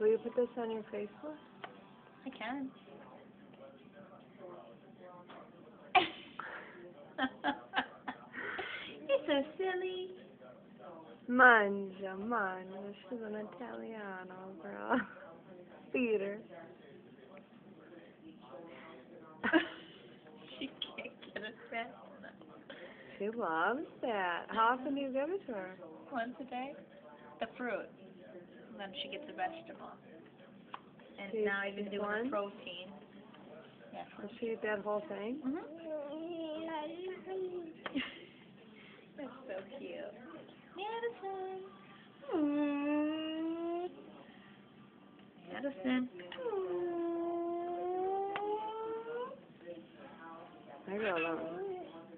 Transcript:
Will you put this on your Facebook? I can. You're so silly. Mangia, she's an Italiano girl. Theater. She can't get it fast enough. She loves that. How often do you give it to her? Once a day. The fruit. Then she gets a vegetable. And She now I've eats been doing one? her protein. Yeah. Does she eat that whole thing? Mhm.